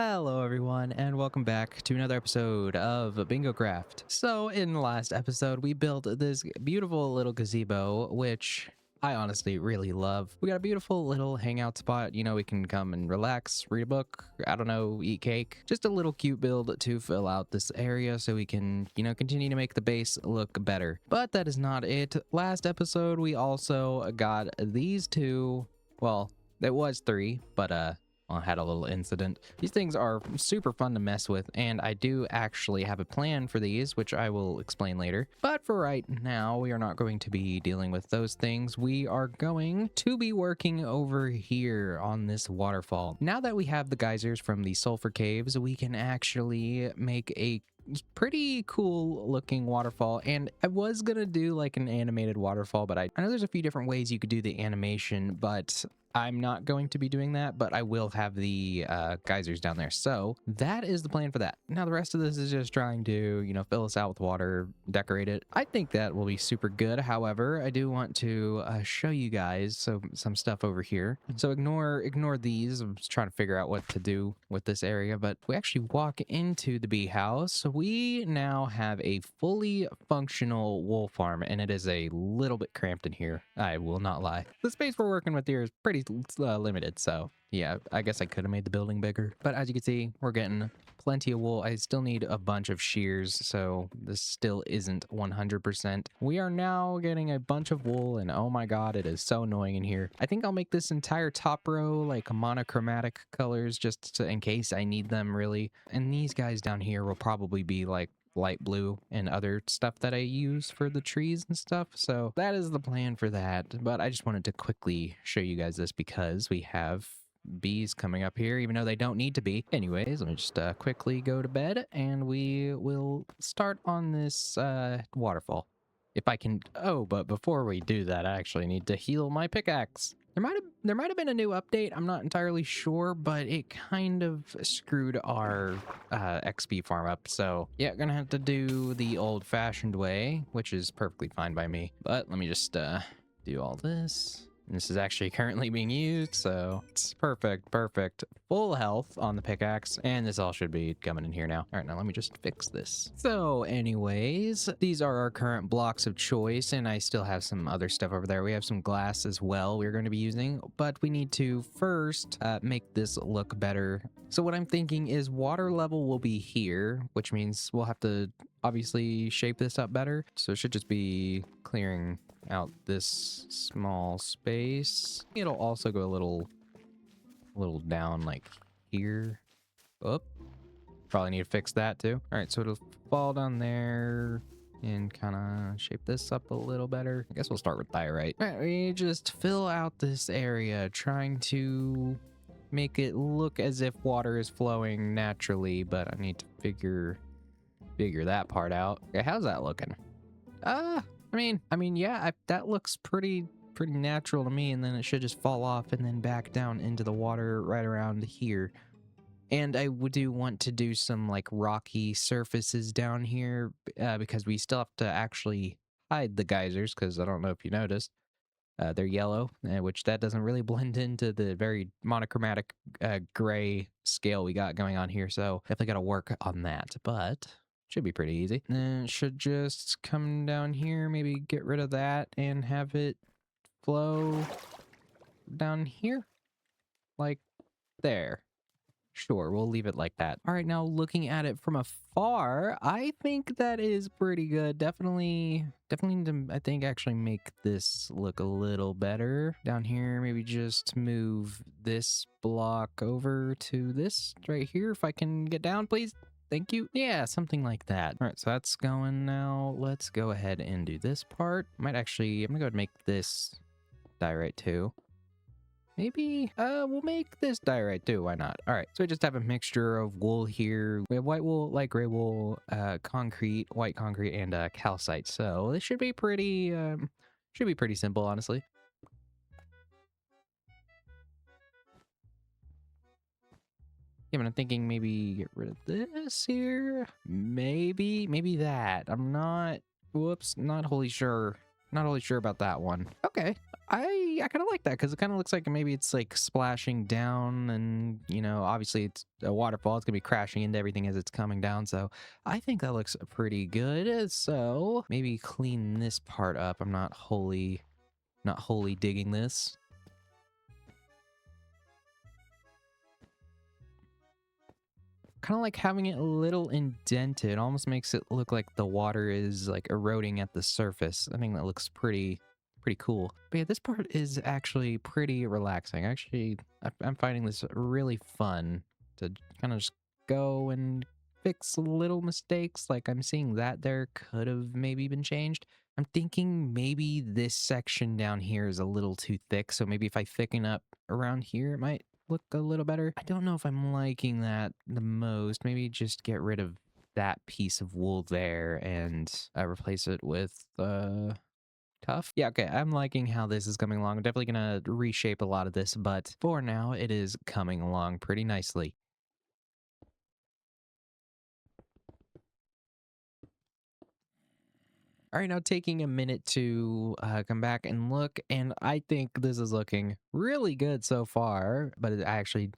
Hello everyone and welcome back to another episode of Bingocraft. So in the last episode we built this beautiful little gazebo, which I honestly really love. We got a beautiful little hangout spot, we can come and relax, read a book, I don't know, eat cake. Just a little cute build to fill out this area so we can, continue to make the base look better. But that is not it. Last episode we also got these two, well, it was three, but I had a little incident. These things are super fun to mess with, and I do actually have a plan for these, which I will explain later. But for right now, we are not going to be dealing with those things. We are going to be working over here on this waterfall. Now that we have the geysers from the sulfur caves, we can actually make a pretty cool looking waterfall. And I was gonna do like an animated waterfall, but I know there's a few different ways you could do the animation, but I'm not going to be doing that, but I will have the geysers down there. So that is the plan for that. Now the rest of this is just trying to, fill us out with water, decorate it. I think that will be super good. However, I do want to show you guys some stuff over here. So ignore these. I'm just trying to figure out what to do with this area, but we actually walk into the bee house. So we now have a fully functional wool farm, and it is a little bit cramped in here. I will not lie. The space we're working with here is pretty limited, so yeah, I guess I could have made the building bigger. But as you can see, we're getting plenty of wool. I still need a bunch of shears, so this still isn't 100%. We are now getting a bunch of wool, and oh my god, it is so annoying in here. I think I'll make this entire top row like monochromatic colors just in case I need them, really. And these guys down here will probably be like light blue and other stuff that I use for the trees and stuff. So that is the plan for that. But I just wanted to quickly show you guys this because we have bees coming up here, even though they don't need to be. Anyways, let me just quickly go to bed and we will start on this waterfall. If I can... Oh, but before we do that, I actually need to heal my pickaxe. There might have been a new update. I'm not entirely sure, but it kind of screwed our XP farm up. So yeah, gonna have to do the old-fashioned way, which is perfectly fine by me. But let me just do all this. And this is actually currently being used, so it's perfect. Full health on the pickaxe, and this all should be coming in here now. All right, now let me just fix this. So anyways, these are our current blocks of choice, and I still have some other stuff over there. We have some glass as well we're going to be using, but we need to first make this look better. So what I'm thinking is water level will be here, which means we'll have to obviously shape this up better. So it should just be clearing out this small space. It'll also go a little down like here. Oh, probably need to fix that too. All right, so it'll fall down there and kind of shape this up a little better. I guess we'll start with diorite. All right, we just fill out this area, trying to make it look as if water is flowing naturally, but I need to figure that part out. Okay, how's that looking? I mean, yeah, that looks pretty natural to me, and then it should just fall off and then back down into the water right around here. And I do want to do some like rocky surfaces down here because we still have to actually hide the geysers, because I don't know if you noticed, they're yellow, which that doesn't really blend into the very monochromatic gray scale we got going on here. So definitely got to work on that, but should be pretty easy. Then it should just come down here, maybe get rid of that and have it flow down here, like there. Sure, we'll leave it like that. All right, now looking at it from afar, I think that is pretty good. Definitely need to, I think, actually make this look a little better. Down here, maybe just move this block over to this right here. If I can get down, please. Thank you. Yeah, something like that. All right, so that's going now. Let's go ahead and do this part. I'm gonna go ahead and make this diorite too. Maybe we'll make this diorite too. Why not? All right, so we just have a mixture of wool here. We have white wool, light gray wool, concrete, white concrete, and calcite. So this should be pretty simple, honestly. Yeah, but I'm thinking maybe get rid of this here. Maybe that. I'm not, whoops, not wholly sure about that one. Okay. I kind of like that because it kind of looks like maybe it's like splashing down, and you know, obviously it's a waterfall. It's gonna be crashing into everything as it's coming down. So I think that looks pretty good. So maybe clean this part up. I'm not wholly digging this. Kind of like having it a little indented. Almost makes it look like the water is like eroding at the surface. I think that looks pretty cool. But yeah, this part is actually pretty relaxing. Actually, I'm finding this really fun to kind of just go and fix little mistakes. Like I'm seeing that there could have maybe been changed. I'm thinking maybe this section down here is a little too thick. So maybe if I thicken up around here, it might look a little better. I don't know if I'm liking that the most. Maybe just get rid of that piece of wool there and replace it with tough. Yeah, okay, I'm liking how this is coming along. I'm definitely gonna reshape a lot of this, but for now it is coming along pretty nicely. All right, now taking a minute to come back and look, and I think this is looking really good so far, but I actually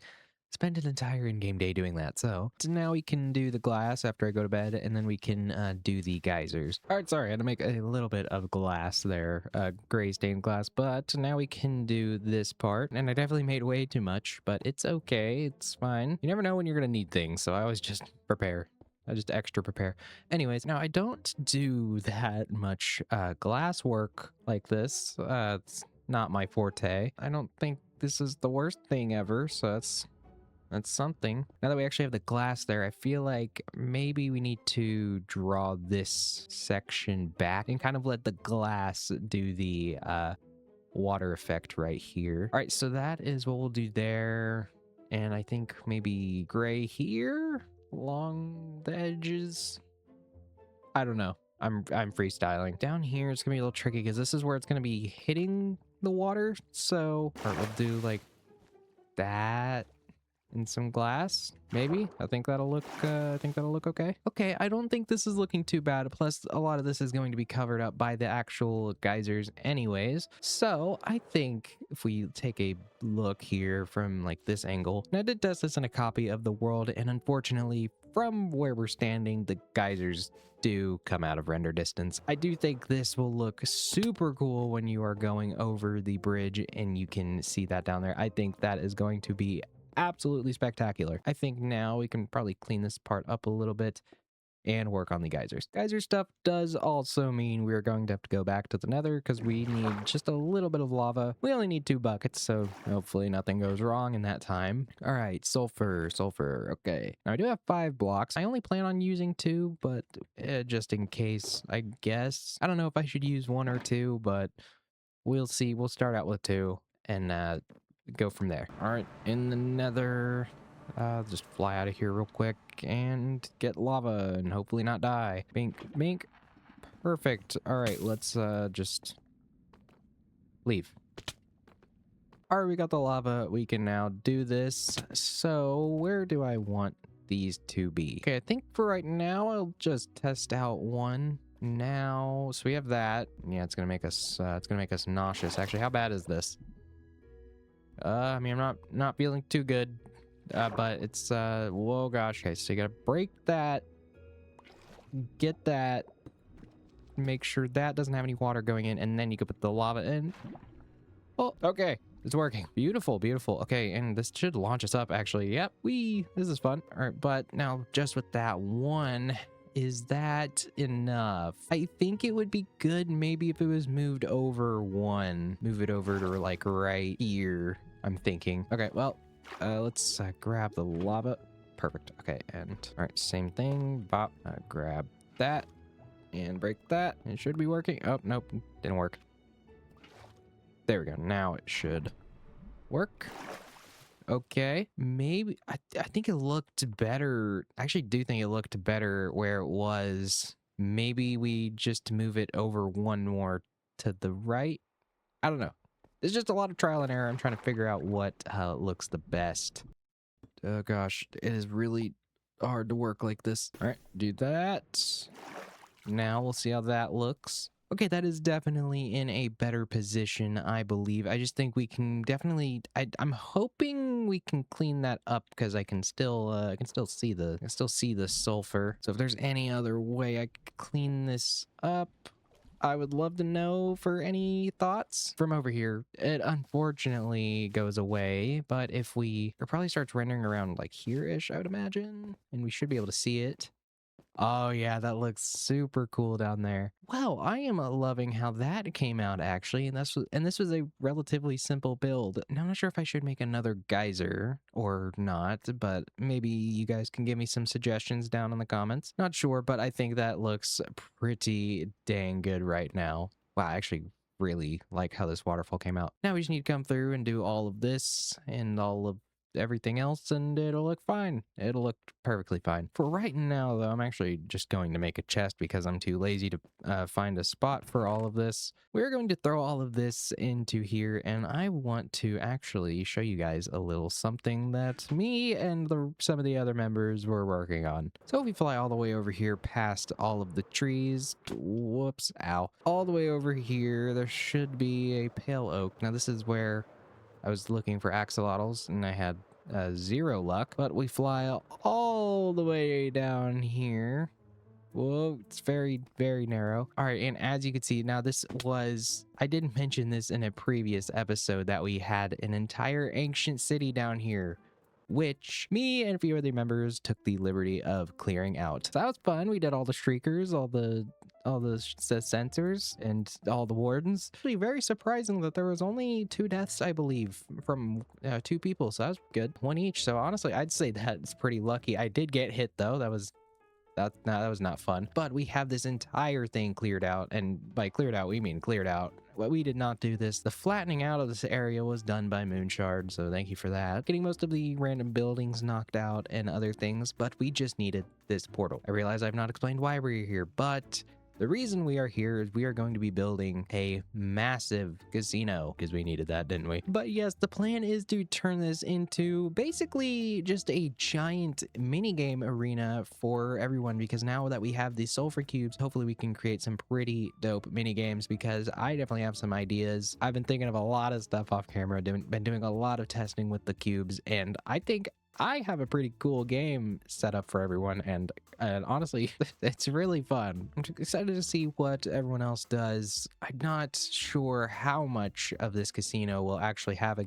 spent an entire in-game day doing that. So now we can do the glass after I go to bed, and then we can do the geysers. All right, sorry, I had to make a little bit of glass there, gray stained glass, but now we can do this part, and I definitely made way too much, but it's okay, it's fine. You never know when you're gonna need things, so I always just prepare. I just extra prepare. Anyways, now I don't do that much glass work like this. It's not my forte. I don't think this is the worst thing ever, so that's something. Now that we actually have the glass there, I feel like maybe we need to draw this section back and kind of let the glass do the water effect right here. All right, so that is what we'll do there. And I think maybe gray here along the edges. I don't know. I'm freestyling. Down here it's gonna be a little tricky because this is where it's gonna be hitting the water. So all right, we'll do like that and some glass, maybe. I think that'll look okay. Okay, I don't think this is looking too bad. Plus, a lot of this is going to be covered up by the actual geysers anyways. So I think if we take a look here from like this angle, and I did test this in a copy of the world, and unfortunately, from where we're standing, the geysers do come out of render distance. I do think this will look super cool when you are going over the bridge and you can see that down there. I think that is going to be absolutely spectacular. I think now we can probably clean this part up a little bit and work on the geysers. Geyser stuff does also mean we're going to have to go back to the nether because we need just a little bit of lava. We only need 2 buckets, so hopefully nothing goes wrong in that time. All right, sulfur. Okay. Now I do have 5 blocks. I only plan on using 2, but just in case, I guess. I don't know if I should use 1 or 2, but we'll see. We'll start out with 2 and go from there. All right, in the nether, just fly out of here real quick and get lava and hopefully not die. Bink. Perfect. All right, let's just leave. All right, we got the lava. We can now do this. So where do I want these to be? Okay, I think for right now, I'll just test out 1. Now, so we have that. Yeah, it's gonna make us nauseous. Actually, how bad is this? I mean, I'm not feeling too good, but it's, whoa, gosh. Okay, so you gotta break that, get that, make sure that doesn't have any water going in, and then you can put the lava in. Oh, okay, it's working. Beautiful. Okay, and this should launch us up, actually. Yep, this is fun. All right, but now just with that 1, is that enough? I think it would be good maybe if it was moved over 1. Move it over to like right here, I'm thinking. Okay, well, let's grab the lava. Perfect. Okay, and all right, same thing. Bop, grab that and break that. It should be working. Oh, nope, didn't work. There we go. Now it should work. Okay, maybe I think it looked better. I actually do think it looked better where it was. Maybe we just move it over 1 more to the right. I don't know. It's just a lot of trial and error. I'm trying to figure out what looks the best. Oh gosh, it is really hard to work like this. All right, do that. Now we'll see how that looks. Okay, that is definitely in a better position, I believe. I just think we can definitely. I'm hoping we can clean that up because I can still see the sulfur. So if there's any other way I could clean this up, I would love to know for any thoughts. From over here, it unfortunately goes away, but if it probably starts rendering around like here-ish, I would imagine, and we should be able to see it. Oh yeah, that looks super cool down there. Well, I am loving how that came out actually, and this was a relatively simple build. Now I'm not sure if I should make another geyser or not, but maybe you guys can give me some suggestions down in the comments. Not sure, but I think that looks pretty dang good right now. Wow, I actually really like how this waterfall came out. Now we just need to come through and do all of this and all of everything else, and it'll look fine. It'll look perfectly fine. For right now, though, I'm actually just going to make a chest because I'm too lazy to find a spot for all of this. We're going to throw all of this into here, and I want to actually show you guys a little something that me and some of the other members were working on. So if we fly all the way over here past all of the trees, whoops, ow, all the way over here, there should be a pale oak. Now this is where I was looking for axolotls and I had 0 luck, but we fly all the way down here. Whoa, it's very, very narrow. All right, and as you can see, now I didn't mention this in a previous episode that we had an entire ancient city down here, which me and a few other members took the liberty of clearing out. So that was fun. We did all the streakers, all the sensors, and all the wardens. Actually, very surprising that there was only 2 deaths, I believe, from 2 people. So that was good, 1 each. So honestly, I'd say that's pretty lucky. I did get hit though. That was not fun. But we have this entire thing cleared out, and by cleared out we mean cleared out. Well, we did not do this. The flattening out of this area was done by Moonshard, so thank you for that. Getting most of the random buildings knocked out and other things, but we just needed this portal. I realize I've not explained why we're here, but the reason we are here is we are going to be building a massive casino, because we needed that, didn't we? But yes, the plan is to turn this into basically just a giant minigame arena for everyone, because now that we have the sulfur cubes, hopefully we can create some pretty dope minigames, because I definitely have some ideas. I've been thinking of a lot of stuff off camera, been doing a lot of testing with the cubes, and I think I have a pretty cool game set up for everyone, and honestly, it's really fun. I'm excited to see what everyone else does. I'm not sure how much of this casino will actually have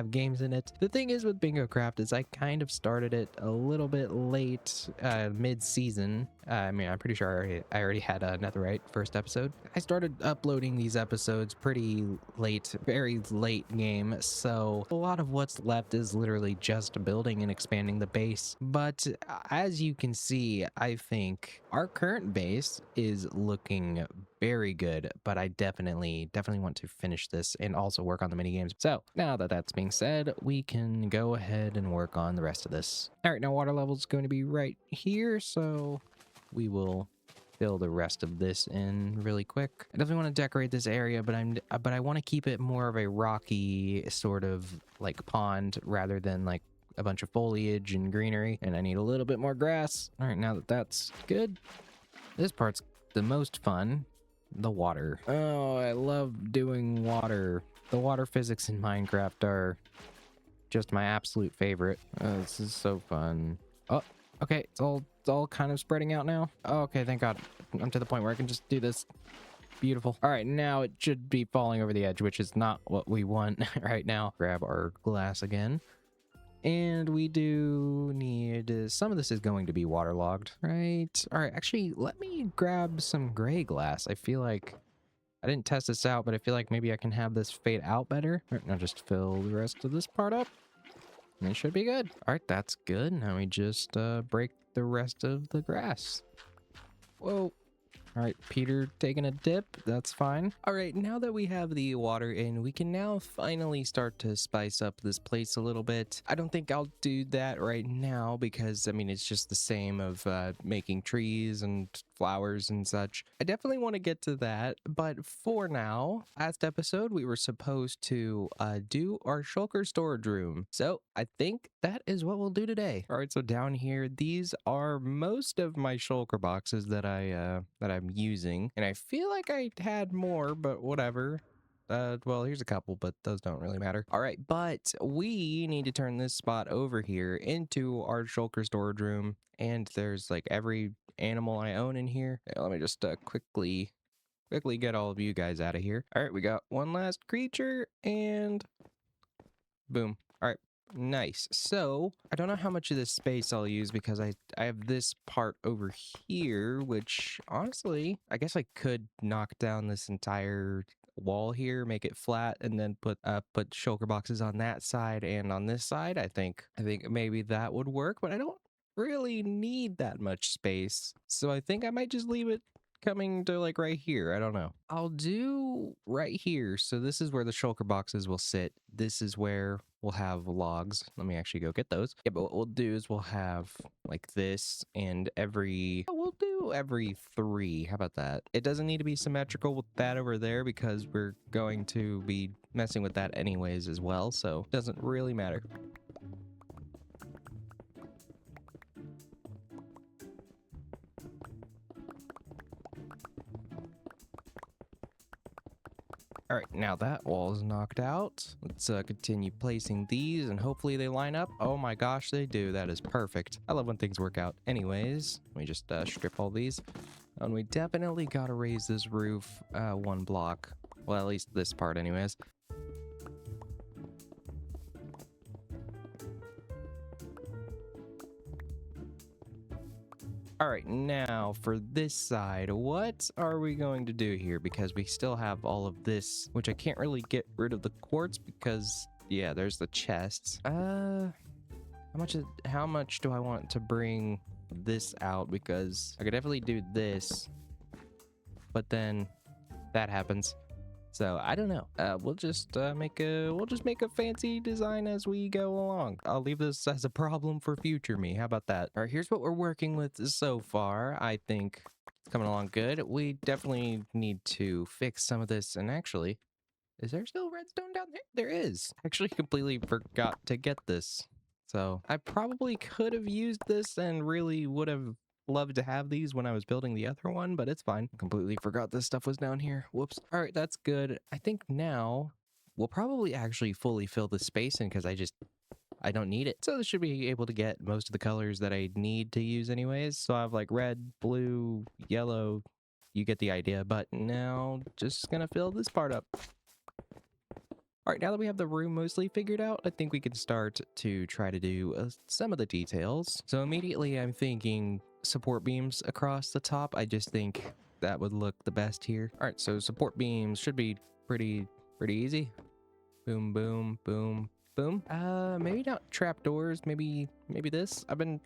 games in it. The thing is with Bingocraft is I kind of started it a little bit late, mid-season. I mean, I'm pretty sure I already had a Netherite first episode. I started uploading these episodes pretty late, very late game, so a lot of what's left is literally just building and expanding the base. But as you can see, I think our current base is looking very good, but I definitely want to finish this and also work on the mini games. So now that that's being said, we can go ahead and work on the rest of this. All right, now water level is going to be right here, so we will fill the rest of this in really quick. I definitely want to decorate this area, but I want to keep it more of a rocky sort of like pond rather than like a bunch of foliage and greenery, and I need a little bit more grass. All right, now that that's good, this part's the most fun. The water. Oh, I love doing water. The water physics in Minecraft are just my absolute favorite. This is so fun. Oh, okay, it's all kind of spreading out now. Oh, okay, thank God. I'm to the point where I can just do this. Beautiful. All right, now it should be falling over the edge, which is not what we want right now. Grab our glass again. And we do need, some of this is going to be waterlogged, right? All right, actually, let me grab some gray glass. I feel like, I didn't test this out, but I feel like maybe I can have this fade out better. All right, now just fill the rest of this part up. And it should be good. All right, that's good. Now we just break the rest of the grass. Whoa. All right, Peter taking a dip. That's fine. All right, now that we have the water in, we can now finally start to spice up this place a little bit. I don't think I'll do that right now because, I mean, it's just the same of making trees and flowers and such. I definitely want to get to that, but for now, last episode we were supposed to do our Shulker Storage Room. So I think that is what we'll do today. All right, so down here, these are most of my Shulker boxes that I'm using, and I feel like I had more, but whatever. Well, here's a couple, but those don't really matter. All right, but we need to turn this spot over here into our Shulker storage room. And there's like every animal I own in here. Let me just quickly get all of you guys out of here. All right, we got one last creature and boom. All right. Nice. So I don't know how much of this space I'll use because I have this part over here, which honestly, I guess I could knock down this entire wall here, make it flat, and then put shulker boxes on that side and on this side. I think maybe that would work, but I don't really need that much space. So I think I might just leave it coming to like right here. I don't know. I'll do right here. So this is where the shulker boxes will sit. This is where we'll have logs. Let me actually go get those. Yeah, but what we'll do is we'll have like this, and we'll do every 3. How about that? It doesn't need to be symmetrical with that over there because we're going to be messing with that anyways as well. So it doesn't really matter. All right, now that wall is knocked out. Let's continue placing these, and hopefully they line up. Oh my gosh, they do. That is perfect. I love when things work out. Anyways, let me just strip all these. And we definitely got to raise this roof 1 block. Well, at least this part anyways. All right, now for this side, what are we going to do here? Because we still have all of this, which I can't really get rid of the quartz because, yeah, there's the chests. How much do I want to bring this out? Because I could definitely do this, but then that happens. So I don't know. We'll just make a fancy design as we go along. I'll leave this as a problem for future me. How about that? All right, here's what we're working with so far. I think it's coming along good. We definitely need to fix some of this. And actually, is there still redstone down there? There is. I actually completely forgot to get this. So I probably could have used this and really would have loved to have these when I was building the other one, but it's fine. Completely forgot this stuff was down here. Whoops. All right, that's good. I think now we'll probably actually fully fill the space in because I don't need it. So this should be able to get most of the colors that I need to use anyways. So I have like red, blue, yellow. You get the idea. But now just gonna fill this part up. All right, now that we have the room mostly figured out, I think we can start to try to do some of the details. So immediately I'm thinking support beams across the top. I just think that would look the best here. All right, so support beams should be pretty easy. Boom, boom, boom, boom. Maybe not trapdoors, maybe this. I've been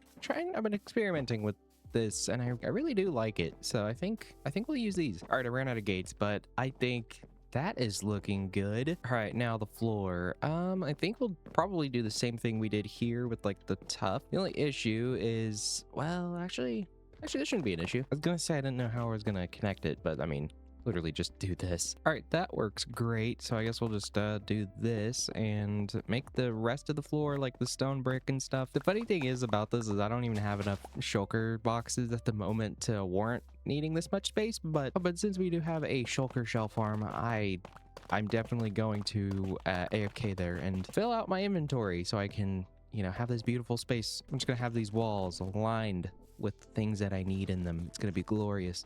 experimenting with this and I really do like it. So I think we'll use these. All right, I ran out of gates, but I think that is looking good. All right, now the floor. I think we'll probably do the same thing we did here with like the tuff. The only issue is, well, actually this shouldn't be an issue. I was gonna say I didn't know how I was gonna connect it, but I mean, literally just do this. All right, that works great. So I guess we'll just do this and make the rest of the floor like the stone brick and stuff. The funny thing is about this is I don't even have enough shulker boxes at the moment to warrant needing this much space, but since we do have a shulker shell farm, I'm definitely going to AFK there and fill out my inventory so I can, you know, have this beautiful space. I'm just gonna have these walls aligned with things that I need in them. It's gonna be glorious.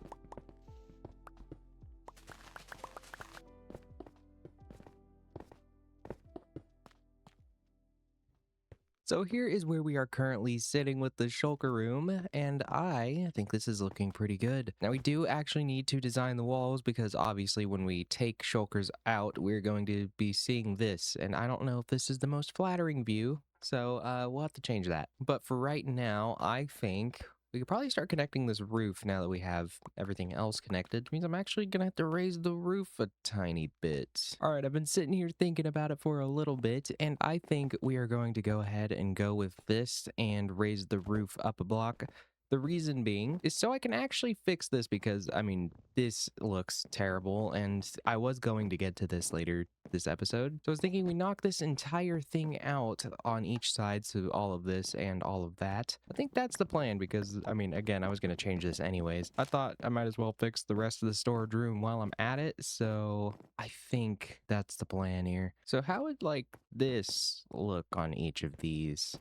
So here is where we are currently sitting with the shulker room, and I think this is looking pretty good. Now we do actually need to design the walls because obviously when we take shulkers out, we're going to be seeing this, and I don't know if this is the most flattering view, so we'll have to change that. But for right now, I think we could probably start connecting this roof now that we have everything else connected. Which means I'm actually gonna have to raise the roof a tiny bit. All right, I've been sitting here thinking about it for a little bit, and I think we are going to go ahead and go with this and raise the roof up a block. The reason being is so I can actually fix this because, I mean, this looks terrible and I was going to get to this later this episode. So I was thinking we knock this entire thing out on each side, so all of this and all of that. I think that's the plan because, I mean, again, I was going to change this anyways. I thought I might as well fix the rest of the storage room while I'm at it, so I think that's the plan here. So how would, like, this look on each of these?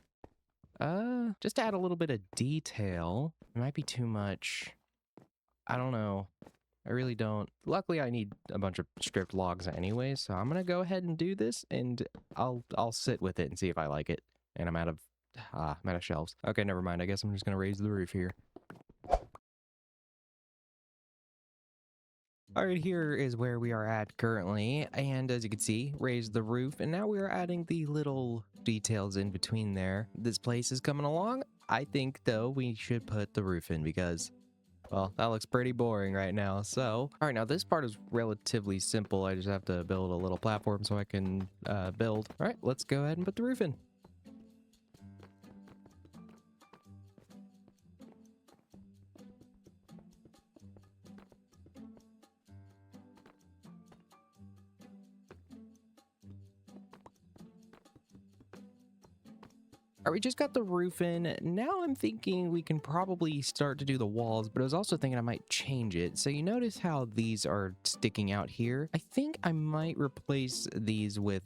Just to add a little bit of detail. It might be too much. I don't know. I really don't. Luckily, I need a bunch of stripped logs anyway, so I'm gonna go ahead and do this, and I'll sit with it and see if I like it. And I'm out of shelves. Okay, never mind. I guess I'm just gonna raise the roof here. All right, here is where we are at currently, and as you can see, raised the roof, and now we are adding the little details in between there. This place is coming along. I think, though, we should put the roof in because, well, that looks pretty boring right now. So, all right, now this part is relatively simple. I just have to build a little platform so I can build. All right, let's go ahead and put the roof in. All right, we just got the roof in. Now I'm thinking we can probably start to do the walls, but I was also thinking I might change it. So you notice how these are sticking out here? I think I might replace these with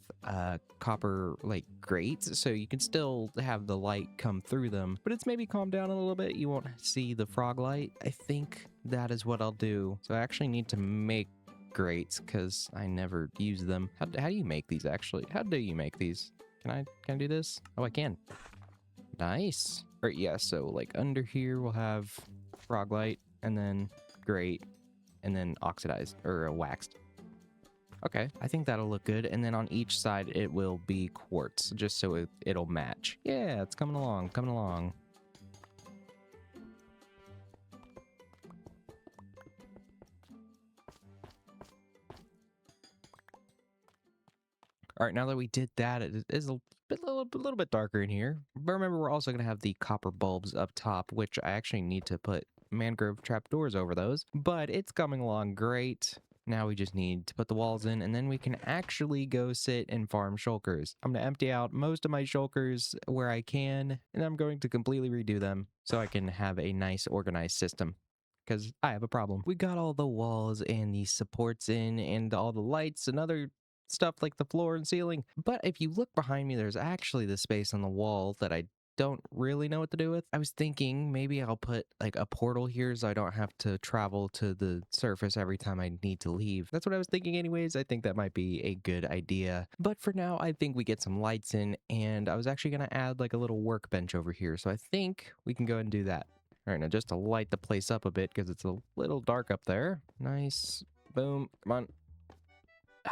copper like grates so you can still have the light come through them, but it's maybe calmed down a little bit. You won't see the frog light. I think that is what I'll do. So I actually need to make grates because I never use them. How do you make these actually? How do you make these? Can I do this? Oh, I can. Nice. All right, yeah, so like under here we'll have frog light and then grate and then oxidized or waxed. Okay, I think that'll look good. And then on each side it will be quartz just so it'll match. Yeah, it's coming along, coming along. All right, now that we did that, it is a little bit darker in here. But remember, we're also going to have the copper bulbs up top, which I actually need to put mangrove trapdoors over those. But it's coming along great. Now we just need to put the walls in, and then we can actually go sit and farm shulkers. I'm going to empty out most of my shulkers where I can, and I'm going to completely redo them so I can have a nice organized system. Because I have a problem. We got all the walls and the supports in and all the lights and other stuff like the floor and ceiling. But if you look behind me, there's actually the space on the wall that I don't really know what to do with. I was thinking maybe I'll put like a portal here so I don't have to travel to the surface every time I need to leave. That's what I was thinking anyways. I think that might be a good idea. But for now, I think we get some lights in, and I was actually going to add like a little workbench over here. So I think we can go ahead and do that. All right, now just to light the place up a bit because it's a little dark up there. Nice. Boom. Come on.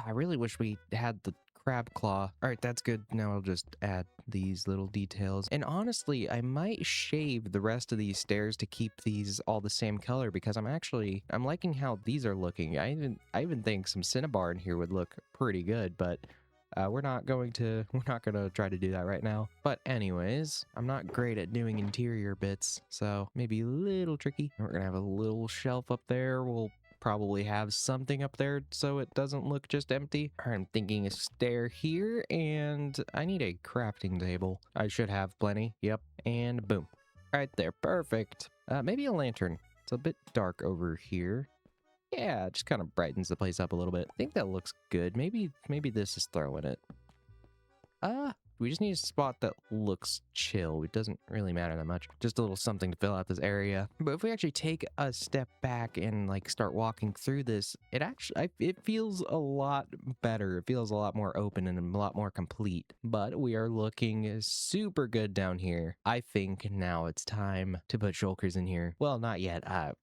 I really wish we had the crab claw. All right, that's good. Now I'll just add these little details. And honestly, I might shave the rest of these stairs to keep these all the same color because I'm liking how these are looking. I even think some cinnabar in here would look pretty good, but we're not gonna try to do that right now. But anyways, I'm not great at doing interior bits, so maybe a little tricky. We're gonna have a little shelf up there. We'll probably have something up there so it doesn't look just empty. I'm thinking a stair here, and I need a crafting table. I should have plenty. Yep, and boom. Right there, perfect. Maybe a lantern. It's a bit dark over here. Yeah, it just kind of brightens the place up a little bit. I think that looks good. Maybe this is throwing it. We just need a spot that looks chill. It doesn't really matter that much. Just a little something to fill out this area. But if we actually take a step back and like start walking through this, it feels a lot better. It feels a lot more open and a lot more complete. But we are looking super good down here. I think now it's time to put shulkers in here. Well, not yet. I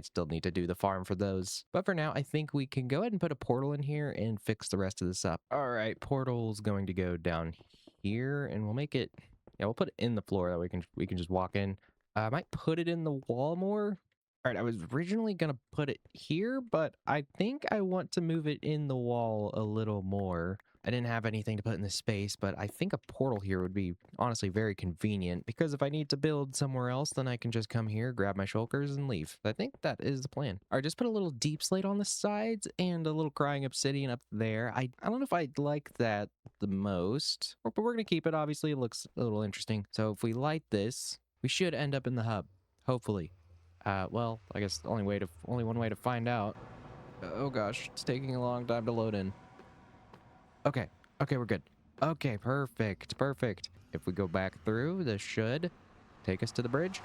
still need to do the farm for those. But for now, I think we can go ahead and put a portal in here and fix the rest of this up. All right, portal's going to go down here, and we'll make it, yeah, we'll put it in the floor that we can just walk in. I might put it in the wall more. All right, I was originally gonna put it here, but I think I want to move it in the wall a little more. I didn't have anything to put in this space, but I think a portal here would be honestly very convenient because if I need to build somewhere else, then I can just come here, grab my shulkers, and leave. I think that is the plan. All right, just put a little deep slate on the sides and a little crying obsidian up there. I don't know if I'd like that the most, but we're gonna keep it. Obviously, it looks a little interesting. So if we light this, we should end up in the hub, hopefully. Well, I guess only one way to find out. Oh gosh, it's taking a long time to load in. Okay, we're good. Okay, perfect. If we go back through, this should take us to the bridge.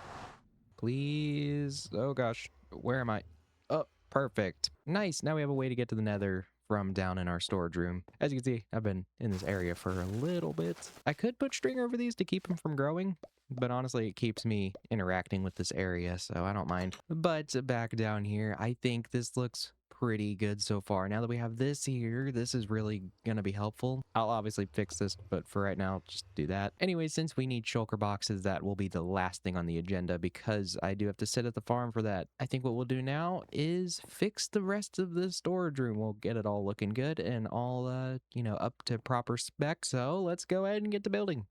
Please. Oh gosh, where am I? Oh, perfect. Nice. Now we have a way to get to the nether from down in our storage room. As you can see, I've been in this area for a little bit. I could put string over these to keep them from growing, but honestly, it keeps me interacting with this area, so I don't mind. But back down here, I think this looks pretty good so far. Now that we have this here, this is really gonna be helpful. I'll obviously fix this, but for right now, I'll just do that. Anyway, since we need shulker boxes, that will be the last thing on the agenda because I do have to sit at the farm for that. I think what we'll do now is fix the rest of the storage room. We'll get it all looking good and all, up to proper spec. So let's go ahead and get to building.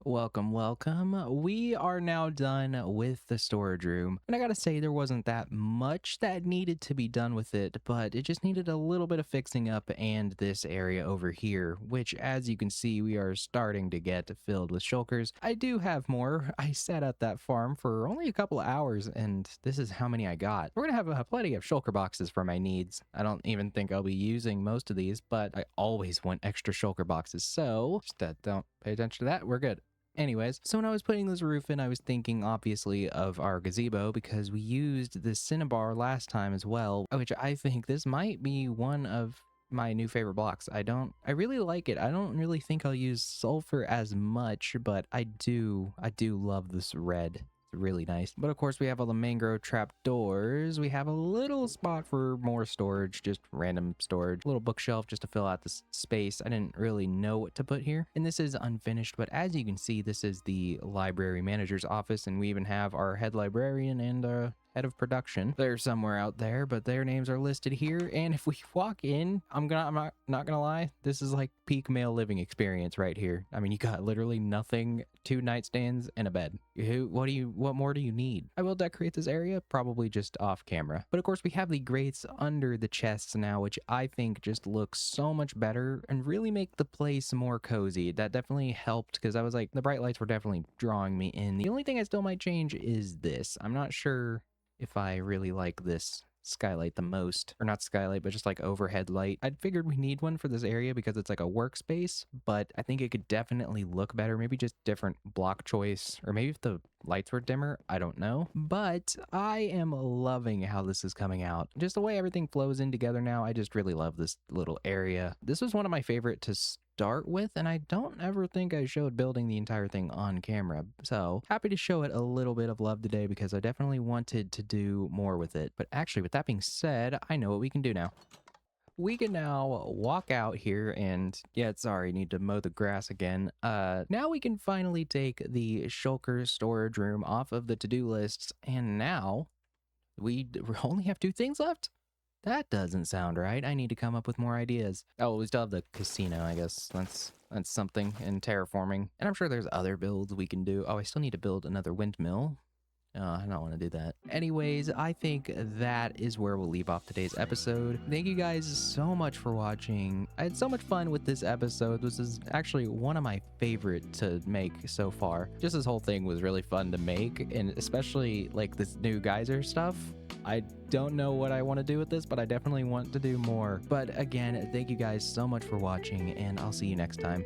Welcome. We are now done with the storage room. And I gotta say, there wasn't that much that needed to be done with it, but it just needed a little bit of fixing up and this area over here, which as you can see, we are starting to get filled with shulkers. I do have more. I sat at that farm for only a couple of hours, and this is how many I got. We're gonna have plenty of shulker boxes for my needs. I don't even think I'll be using most of these, but I always want extra shulker boxes, so just don't pay attention to that. We're good. Anyways, so when I was putting this roof in, I was thinking obviously of our gazebo because we used the cinnabar last time as well, which I think this might be one of my new favorite blocks. I really like it. I don't really think I'll use sulfur as much, but I do love this red. Really nice. But of course we have all the mangrove trap doors. We have a little spot for more storage, just random storage, a little bookshelf just to fill out this space. I didn't really know what to put here, and this is unfinished, but as you can see, this is the library manager's office, and we even have our head librarian and head of production. They're somewhere out there, but their names are listed here. And if we walk in, I'm not gonna lie, this is like peak male living experience right here. I mean, you got literally nothing, 2 nightstands and a bed. What more do you need? I will decorate this area, probably just off camera. But of course we have the grates under the chests now, which I think just looks so much better and really make the place more cozy. That definitely helped because I was like, the bright lights were definitely drawing me in. The only thing I still might change is this. I'm not sure if I really like this skylight the most, or not skylight, but just like overhead light. I figured we need one for this area because it's like a workspace, but I think it could definitely look better. Maybe just different block choice, or maybe if the lights were dimmer, I don't know. But I am loving how this is coming out. Just the way everything flows in together now, I just really love this little area. This was one of my favorite to start with, and I don't ever think I showed building the entire thing on camera. So happy to show it a little bit of love today because I definitely wanted to do more with it. But actually, with that being said, I know what we can do now. We can now walk out here and, yeah, sorry, need to mow the grass again. Now we can finally take the Shulker Storage Room off of the to-do lists, and now we only have 2 things left? That doesn't sound right. I need to come up with more ideas. Oh, we still have the casino, I guess. That's something in terraforming. And I'm sure there's other builds we can do. Oh, I still need to build another windmill. I don't want to do that. Anyways, I think that is where we'll leave off today's episode. Thank you guys so much for watching. I had so much fun with this episode. This is actually one of my favorite to make so far. Just this whole thing was really fun to make, and especially like this new geyser stuff. I don't know what I want to do with this, but I definitely want to do more. But again, thank you guys so much for watching, and I'll see you next time.